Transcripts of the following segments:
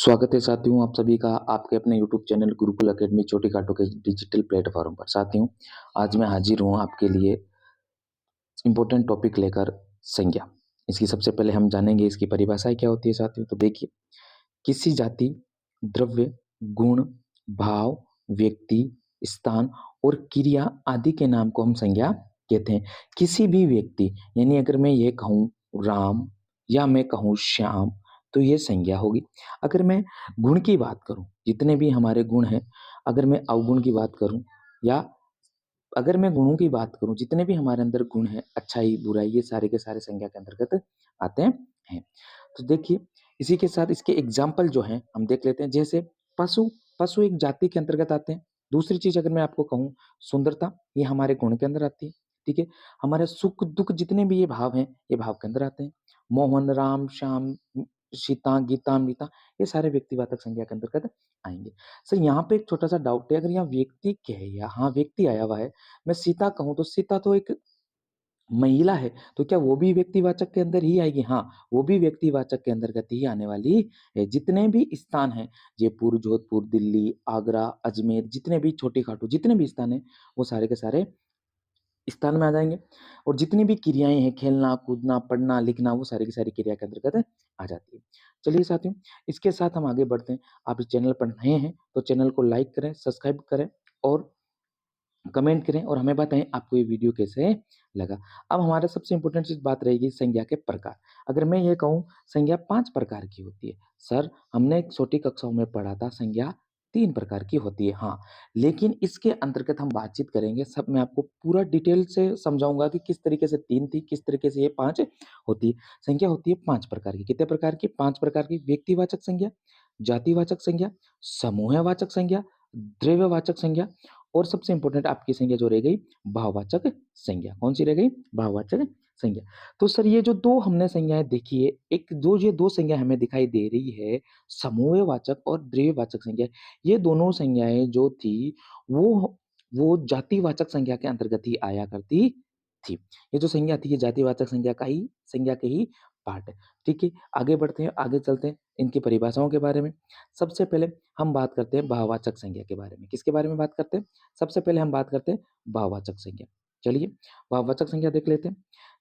स्वागत है साथियों आप सभी का आपके अपने YouTube चैनल गुरुकुल एकेडमी छोटी काटो के डिजिटल प्लेटफॉर्म पर। साथियों, आज मैं हाजिर हूँ आपके लिए इम्पोर्टेंट टॉपिक लेकर, संज्ञा। इसकी सबसे पहले हम जानेंगे इसकी परिभाषाएं क्या होती है साथियों। तो देखिए, किसी जाति, द्रव्य, गुण, भाव, व्यक्ति, स्थान और क्रिया आदि के नाम को हम संज्ञा कहते हैं। किसी भी व्यक्ति, यानी अगर मैं ये कहूँ राम या मैं कहूँ श्याम, तो ये संज्ञा होगी। अगर मैं गुण की बात करूं, जितने भी हमारे गुण हैं, अगर मैं अवगुण की बात करूं या अगर मैं गुणों की बात करूं, जितने भी हमारे अंदर गुण हैं, अच्छाई बुराई, ये सारे के सारे संज्ञा के अंतर्गत आते हैं। तो देखिए, इसी के साथ इसके एग्जाम्पल जो हैं हम देख लेते हैं। जैसे पशु, पशु एक जाति के अंतर्गत आते हैं। दूसरी चीज अगर मैं आपको कहूँ सुंदरता, ये हमारे गुण के अंदर आती है। ठीक है, हमारे सुख दुख जितने भी ये भाव हैं, ये भाव के अंदर आते हैं। मोहन, राम, श्याम, सीता, गीता, मीता, ये सारे व्यक्तिवाचक संज्ञा के अंतर्गत आएंगे। सर यहाँ पे एक छोटा सा डाउट है, अगर यहाँ व्यक्ति कहे या हाँ व्यक्ति आया हुआ है, मैं सीता कहूँ तो सीता तो एक महिला है, तो क्या वो भी व्यक्तिवाचक के अंदर ही आएगी? हाँ, वो भी व्यक्तिवाचक के अंतर्गत ही आने वाली है। जितने भी स्थान हैं, जयपुर, जोधपुर, दिल्ली, आगरा, अजमेर, जितने भी छोटी खाटू जितने भी स्थान हैं, वो सारे के सारे स्थान में आ जाएंगे। और जितनी भी क्रियाएं हैं, खेलना, कूदना, पढ़ना, लिखना, वो सारी की सारी क्रिया के अंतर्गत आ जाती है। चलिए साथियों, इसके साथ हम आगे बढ़ते हैं। आप इस चैनल पर नए हैं तो चैनल को लाइक करें, सब्सक्राइब करें और कमेंट करें और हमें बताएं आपको ये वीडियो कैसे लगा। अब हमारा सबसे इंपॉर्टेंट चीज बात रहेगी संज्ञा के प्रकार। अगर मैं ये कहूँ संज्ञा 5 प्रकार की होती है। सर, हमने छोटी कक्षाओं में पढ़ा था संज्ञा 3 प्रकार की होती है। हाँ, लेकिन इसके अंतर्गत हम बातचीत करेंगे, सब मैं आपको पूरा डिटेल से समझाऊंगा कि किस तरीके से 3 थी, किस तरीके से ये 5 होती है। संज्ञा होती है 5 प्रकार की। कितने प्रकार की? 5 प्रकार की। व्यक्तिवाचक संज्ञा, जातिवाचक संज्ञा, समूहवाचक संज्ञा, द्रव्यवाचक संज्ञा और सबसे इंपॉर्टेंट आपकी संज्ञा जो रह गई, भाववाचक संज्ञा। कौन सी रह गई? भाववाचक संज्ञा। तो सर ये जो दो हमने संज्ञाएं देखी है, एक जो ये दो संज्ञा हमें दिखाई दे रही है, समूहवाचक और द्रव्यवाचक संज्ञा, ये दोनों संज्ञाएं जो थी वो जातिवाचक संज्ञा के अंतर्गत ही आया करती थी। ये जो संज्ञा थी, ये जातिवाचक संज्ञा के ही पार्ट है। ठीक है, आगे बढ़ते हैं, आगे चलते हैं इनकी परिभाषाओं के बारे में। सबसे पहले हम बात करते हैं भाववाचक संज्ञा के बारे में। किसके बारे में बात करते हैं? सबसे पहले हम बात करते हैं भाववाचक संज्ञा। चलिए, भाववाचक संज्ञा देख लेते हैं।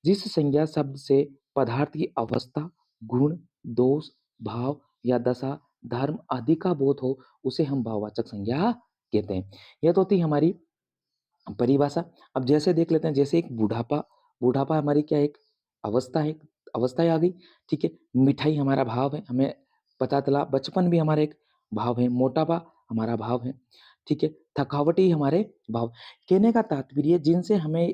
जिस संज्ञा शब्द से पदार्थ की अवस्था, गुण, दोष, भाव या दशा, धर्म आदि का बोध हो, उसे हम भाववाचक संज्ञा कहते हैं। यह तो थी हमारी परिभाषा। अब जैसे देख लेते हैं, जैसे एक बुढ़ापा, बुढ़ापा हमारी क्या एक अवस्था है, अवस्थाएं आ गई। ठीक है, मिठाई हमारा भाव है, हमें पता चला। बचपन भी हमारा एक भाव है, मोटापा हमारा भाव है। ठीक है, थकावट ही हमारे भाव। कहने का तात्पर्य जिनसे हमें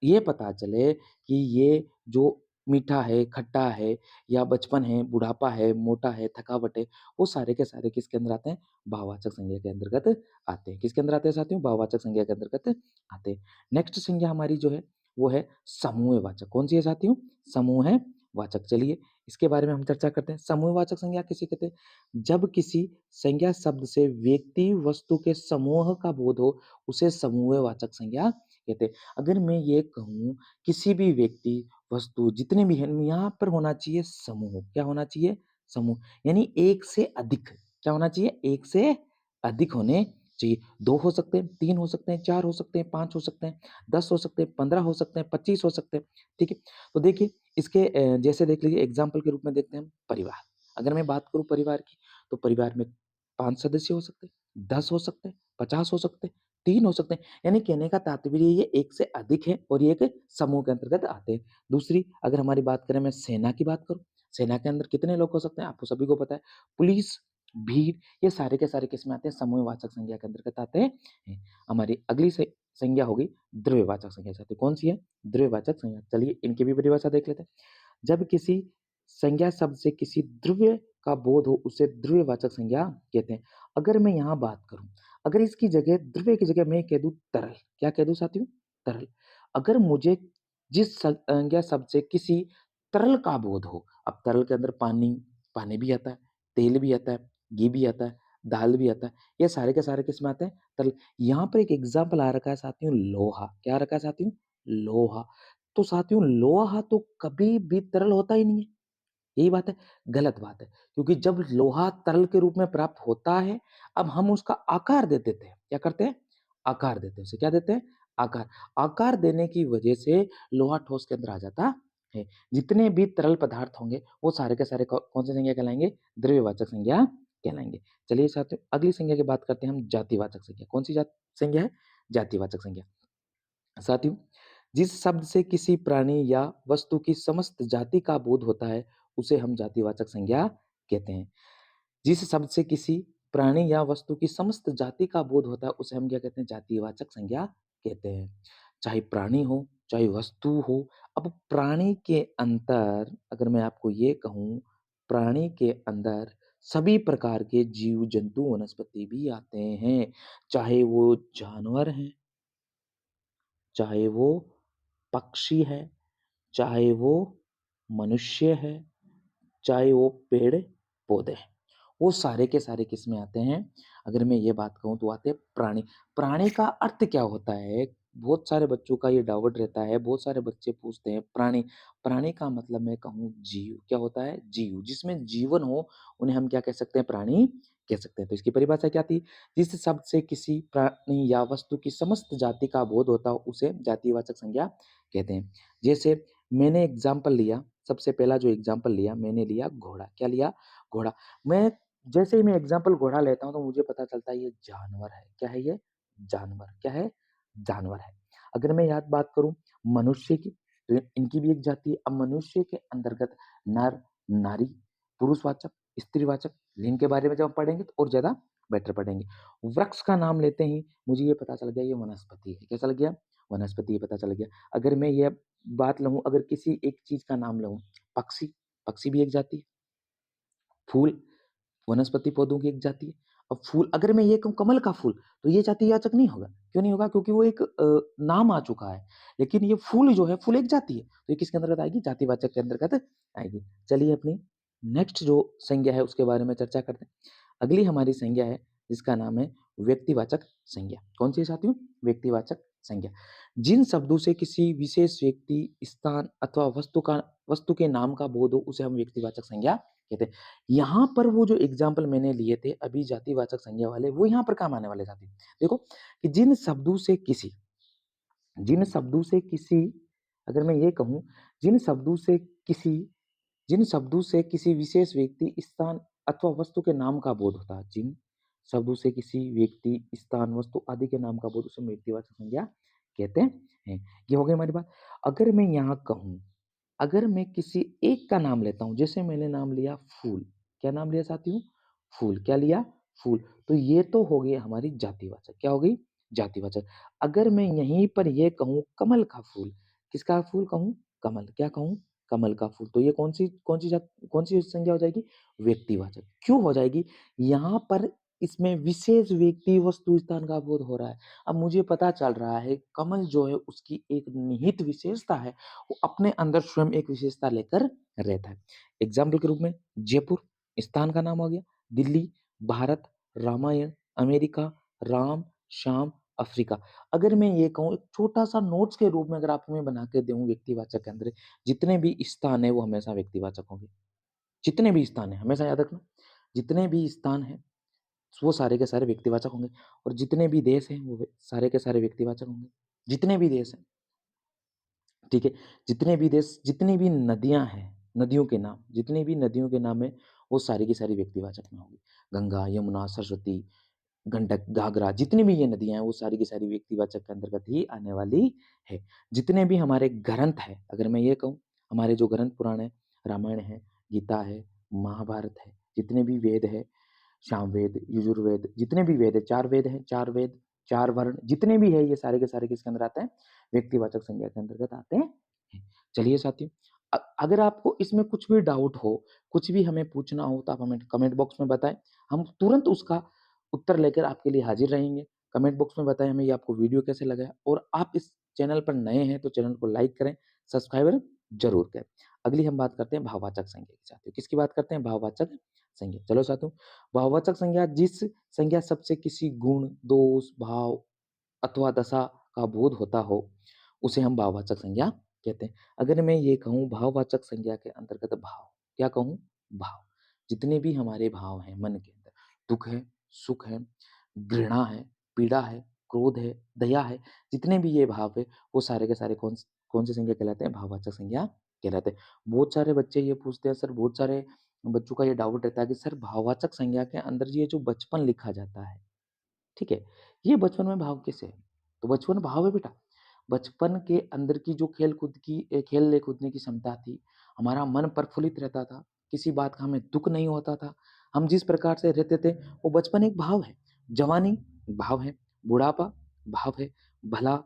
ये पता चले कि ये जो मीठा है, खट्टा है या बचपन है, बुढ़ापा है, मोटा है, थकावट है, वो सारे के सारे किसके अंदर आते हैं? भाववाचक संज्ञा के अंतर्गत आते हैं। किसके अंदर आते हैं साथियों? भाववाचक संज्ञा के अंतर्गत आते हैं। नेक्स्ट संज्ञा हमारी जो है वो है समूहवाचक। कौन सी है साथियों? समूहवाचक। चलिए इसके बारे में हम चर्चा करते हैं। समूहवाचक संज्ञा किसे कहते हैं? जब किसी संज्ञा शब्द से व्यक्ति वस्तु के समूह का बोध हो, उसे समूहवाचक संज्ञा कहते हैं। अगर मैं ये कहूँ किसी भी व्यक्ति वस्तु जितने भी हैं, यहाँ पर होना चाहिए समूह। क्या होना चाहिए? समूह, यानी एक से अधिक। क्या होना चाहिए? एक से अधिक होने चाहिए। 2 हो सकते हैं, 3 हो सकते हैं, 4 हो सकते हैं, 5 हो सकते हैं, 10 हो सकते हैं, 15 हो सकते हैं, 25 हो सकते हैं। ठीक है, तो देखिए इसके जैसे देख लीजिए एग्जाम्पल के रूप में देखते हैं हम परिवार। अगर मैं बात करूं परिवार की, तो परिवार में 5 सदस्य हो सकते हैं, 10 हो सकते हैं, 50 हो सकते हैं, 3 हो सकते हैं। यानी कहने का तात्पर्य ये एक से अधिक है और ये एक समूह के अंतर्गत आते हैं। दूसरी अगर हमारी बात करें, मैं सेना की बात करूं, सेना के अंदर कितने लोग हो सकते हैं? आपको सभी को पता है। पुलिस, भीड़, ये सारे के सारे किसमें आते हैं? समूहवाचक संज्ञा के अंतर्गत आते हैं। हमारी अगली संज्ञा होगी द्रव्यवाचक संज्ञा। साथियों कौन सी है? द्रव्यवाचक संज्ञा। चलिए इनकी भी परिभाषा देख लेते हैं। जब किसी संज्ञा शब्द से किसी द्रव्य का बोध हो, उसे द्रव्यवाचक संज्ञा कहते हैं। अगर मैं यहाँ बात करूं, अगर इसकी जगह द्रव्य की जगह मैं कह दूं तरल, क्या कह दूं साथियों? तरल। अगर मुझे जिस संज्ञा शब्द से किसी तरल का बोध हो, अब तरल के अंदर पानी, पानी भी आता है, तेल भी आता है, घी भी आता है, दाल भी आता है, ये सारे के सारे किसमें आते हैं? तरल। यहाँ पर एक एग्जाम्पल आ रखा है साथियों, लोहा। क्या आ रखा है साथियों? लोहा। तो साथियों लोहा तो कभी भी तरल होता ही नहीं है। यही बात है, गलत बात है। क्योंकि जब लोहा तरल के रूप में प्राप्त होता है, अब हम उसका आकार दे देते हैं। क्या करते हैं? आकार देते हैं उसे। क्या देते हैं? आकार। आकार देने की वजह से लोहा ठोस के अंदर आ जाता है। जितने भी तरल पदार्थ होंगे, वो सारे के सारे कौन सी संज्ञा कहलाएँगे? द्रव्यवाचक संज्ञा कहलाएँगे। चलिए साथियों, अगली संज्ञा की बात करते हैं हम, जातिवाचक संज्ञा। कौन सी संज्ञा है? जातिवाचक संज्ञा। साथियों, जिस शब्द से किसी प्राणी या वस्तु की समस्त जाति का बोध होता है, उसे हम जातिवाचक संज्ञा कहते हैं। जिस शब्द से किसी प्राणी या वस्तु की समस्त जाति का बोध होता है, उसे हम क्या कहते हैं? जातिवाचक संज्ञा कहते हैं। चाहे प्राणी हो, चाहे वस्तु हो। अब प्राणी के अंदर अगर मैं आपको ये कहूँ, प्राणी के अंदर सभी प्रकार के जीव, जंतु, वनस्पति भी आते हैं। चाहे वो जानवर हैं, चाहे वो पक्षी है, चाहे वो मनुष्य है, चाहे वो पेड़-पौधे हैं, वो सारे के सारे किसमें आते हैं? अगर मैं ये बात कहूँ तो आते हैं प्राणी। प्राणी का अर्थ क्या होता है? बहुत सारे बच्चों का ये डाउट रहता है, बहुत सारे बच्चे पूछते हैं प्राणी, प्राणी का मतलब मैं कहूँ जीव। क्या होता है? जीव। जिसमें जीवन हो, उन्हें हम क्या कह सकते हैं? प्राणी कह सकते हैं। तो इसकी परिभाषा क्या थी? जिस शब्द से किसी प्राणी या वस्तु की समस्त जाति का बोध होता हो, उसे जातिवाचक संज्ञा कहते हैं। जैसे मैंने एग्ज़ाम्पल लिया, सबसे पहला जो एग्ज़ाम्पल लिया, मैंने लिया घोड़ा। क्या लिया? घोड़ा। मैं जैसे ही मैं एग्ज़ाम्पल घोड़ा लेता हूँ, तो मुझे पता चलता है ये जानवर है। क्या है ये? जानवर। क्या है? जानवर है। अगर मैं यहाँ बात करूँ मनुष्य की, तो इनकी भी एक जाति है। अब मनुष्य के अंतर्गत नर, नारी, पुरुषवाचक, स्त्रीवाचक, लिंग के बारे में जब हम पढ़ेंगे तो और ज़्यादा बेटर पढ़ेंगे। वृक्ष का नाम लेते ही मुझे ये पता चल गया ये वनस्पति है। क्या चल गया? वनस्पति, ये पता चल गया। अगर मैं ये बात लूँ, अगर किसी एक चीज़ का नाम लूँ, पक्षी, पक्षी भी एक जाति है। फूल, वनस्पति पौधों की एक जाति है। अब फूल, अगर मैं ये कहूँ कमल का फूल, तो ये जातिवाचक नहीं होगा। क्यों नहीं होगा? क्योंकि वो एक नाम आ चुका है। लेकिन ये फूल जो है, फूल एक जाति है। तो ये किसके अंतर्गत आएगी? जातिवाचक के अंतर्गत आएगी। चलिए अपनी नेक्स्ट जो संज्ञा है उसके बारे में चर्चा करते हैं। अगली हमारी संज्ञा है जिसका नाम है व्यक्तिवाचक संज्ञा। कौन सी है साथियों? व्यक्तिवाचक संज्ञा। जिन शब्दों से किसी विशेष व्यक्ति, स्थान अथवा वस्तु के नाम का बोध हो, उसे हम व्यक्तिवाचक संज्ञा कहते हैं। यहाँ पर वो जो एग्जाम्पल मैंने लिए थे अभी जातिवाचक संज्ञा वाले, वो यहाँ पर काम आने वाले साथी। देखो कि जिन शब्दों से किसी अगर मैं ये कहूँ, जिन शब्दों से किसी जिन शब्दों से किसी विशेष व्यक्ति, स्थान अथवा वस्तु के नाम का बोध होता है, जिन शब्दों से किसी व्यक्ति, स्थान, वस्तु आदि के नाम का बोध, उसे हम व्यक्तिवाचक संज्ञा कहते हैं। ये हो गई हमारी बात। अगर मैं यहाँ कहूँ, अगर मैं किसी एक का नाम लेता हूँ, जैसे मैंने नाम लिया फूल। क्या नाम लिया साथियों? फूल। क्या लिया? फूल। तो ये तो हो गई हमारी जातिवाचक। क्या हो गई? जातिवाचक। अगर मैं यहीं पर ये कहूँ कमल का फूल, किसका फूल कहूँ? कमल। क्या कहूँ? कमल का फूल। तो ये कौन सी संज्ञा हो जाएगी? व्यक्तिवाचक। क्यों हो जाएगी? यहाँ पर इसमें विशेष व्यक्ति, वस्तु, स्थान का बोध हो रहा है। अब मुझे पता चल रहा है कमल जो है उसकी एक निहित विशेषता है, वो अपने अंदर स्वयं एक विशेषता लेकर रहता है। एग्जाम्पल के रूप में जयपुर स्थान का नाम हो गया, दिल्ली, भारत, रामायण, अमेरिका, राम, श्याम, अफ्रीका। अगर मैं ये कहूँ एक छोटा-सा नोट्स के रूप में अगर आप हमें बना के दूँ व्यक्तिवाचक के अंदर, जितने भी स्थान हैं वो हमेशा व्यक्तिवाचक होंगे। जितने भी स्थान हैं, हमेशा याद रखना, जितने भी स्थान हैं, वो सारे के सारे व्यक्तिवाचक होंगे और जितने भी देश हैं, वो सारे के सारे व्यक्तिवाचक होंगे। जितने भी देश हैं। ठीक है? जितने भी देश, जितनी भी नदियाँ हैं, नदियों के नाम, जितनी भी नदियों के नाम हैं, वो सारी की सारी व्यक्तिवाचक में होंगी। गंगा, यमुना, सरस्वती, गंडक, घाघरा, जितनी भी ये नदियाँ हैं, वो सारी की सारी व्यक्तिवाचक के अंतर्गत ही आने वाली है। जितने भी हमारे ग्रंथ हैं, अगर मैं ये कहूँ, हमारे जो ग्रंथ पुराण हैं, रामायण है, गीता है, महाभारत है, जितने भी वेद हैं, सामवेद, यजुर्वेद, जितने भी वेद हैं, 4 वेद हैं, 4 वेद, 4 वर्ण, जितने भी हैं, ये सारे के सारे किसके अंदर आते हैं? व्यक्तिवाचक संज्ञा के अंतर्गत आते हैं। चलिए साथियों, अगर आपको इसमें कुछ भी डाउट हो, कुछ भी हमें पूछना हो, तो आप हमें कमेंट बॉक्स में बताएँ। हम तुरंत उसका उत्तर लेकर आपके लिए हाज़िर रहेंगे। कमेंट बॉक्स में बताएँ हमें ये आपको वीडियो कैसे लगा है और आप इस चैनल पर नए हैं, तो चैनल को लाइक करें, सब्सक्राइब ज़रूर करें। अगली हम बात करते हैं भाववाचक संज्ञा की साथियों। किसकी बात करते हैं? भाववाचक संज्ञा। चलो साथियों, भाववाचक संज्ञा जिस संज्ञा शब्द से किसी गुण, दोष, भाव अथवा दशा का बोध होता हो, उसे हम भाववाचक संज्ञा कहते हैं। अगर मैं ये कहूँ भाववाचक संज्ञा के अंतर्गत भाव, क्या कहूँ? भाव। जितने भी हमारे भाव हैं मन के अंदर, दुःख है, सुख है, घृणा है, पीड़ा है, क्रोध है, दया है, जितने भी ये भाव है, वो सारे के सारे कौन सी संज्ञा कहलाते हैं? भाववाचक संज्ञा कहलाते हैं। बहुत सारे बच्चे ये पूछते हैं, सर बहुत सारे बच्चों का ये डाउट रहता है कि सर भाववाचक संज्ञा के अंदर ये जो बचपन लिखा जाता है, ठीक है? ये बचपन में भाव कैसे है? तो बचपन भाव है बेटा। बचपन के अंदर की जो खेलने कूदने की क्षमता थी, हमारा मन प्रफुल्लित रहता था, किसी बात का हमें दुःख नहीं होता था। हम जिस प्रकार से रहते थे, वो बचपन एक भाव है। जवानी भाव है, बुढ़ापा भाव है, भला,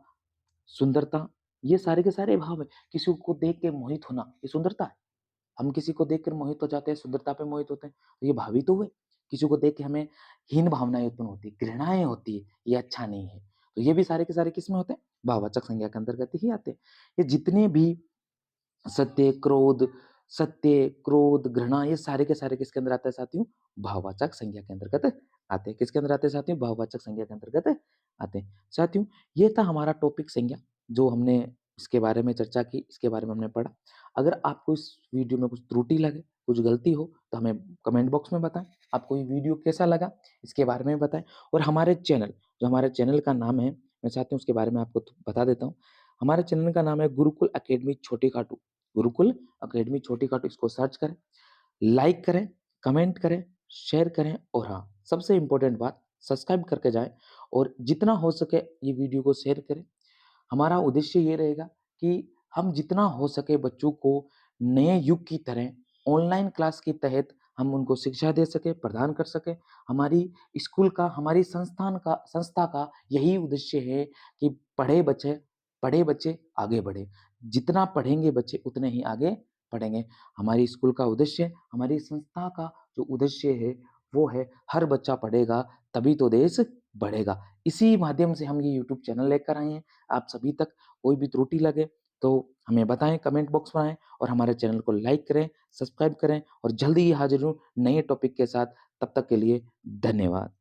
सुंदरता, ये सारे के सारे भाव हैं। किसी को देख के मोहित होना, ये सुंदरता है। हम किसी को देखकर मोहित हो जाते हैं, सुंदरता पे मोहित होते हैं, तो ये भाव ही तो हुए। किसी को देख के हमें हीन भावनाएँ उत्पन्न होती हैं, घृणाएँ होती है, ये अच्छा नहीं है। तो ये भी सारे के सारे किसमें होते हैं? भाववाचक संज्ञा के अंतर्गत ही आते हैं। ये जितने भी सत्य, क्रोध, घृणा ये सारे के सारे किसके अंदर आते हैं साथियों? भाववाचक संज्ञा के अंतर्गत आते हैं। किसके अंदर आते हैं साथियों? भाववाचक संज्ञा के अंतर्गत आते हैं। साथियों, ये था हमारा टॉपिक संज्ञा, जो हमने इसके बारे में चर्चा की, इसके बारे में हमने पढ़ा। अगर आपको इस वीडियो में कुछ त्रुटि लगे, कुछ गलती हो, तो हमें कमेंट बॉक्स में बताएँ। आपको ये वीडियो कैसा लगा, इसके बारे में बताएँ। और हमारे चैनल, जो हमारे चैनल का नाम है, मैं चाहती हूँ उसके बारे में आपको बता देता हूँ। हमारे चैनल का नाम है गुरुकुल अकेडमी छोटी खाटू। गुरुकुल अकेडमी छोटी खाटू, इसको सर्च करें, लाइक करें, कमेंट करें, शेयर करें और हाँ, सबसे इम्पोर्टेंट बात सब्सक्राइब करके जाएँ और जितना हो सके ये वीडियो को शेयर करें। हमारा उद्देश्य ये रहेगा कि हम जितना हो सके बच्चों को नए युग की तरह ऑनलाइन क्लास के तहत हम उनको शिक्षा दे सकें, प्रदान कर सकें। हमारी स्कूल का, हमारी संस्था का यही उद्देश्य है कि पढ़े बच्चे आगे बढ़े। जितना पढ़ेंगे बच्चे उतने ही आगे बढ़ेंगे। हमारी स्कूल का उद्देश्य, हमारी संस्था का जो उद्देश्य है, वो है हर बच्चा पढ़ेगा तभी तो देश बढ़ेगा। इसी माध्यम से हम ये यूट्यूब चैनल लेकर आए हैं। आप सभी तक कोई भी त्रुटि लगे तो हमें बताएँ, कमेंट बॉक्स में आएँ और हमारे चैनल को लाइक करें, सब्सक्राइब करें और जल्दी ही हाज़िर हूँ नए टॉपिक के साथ। तब तक के लिए धन्यवाद।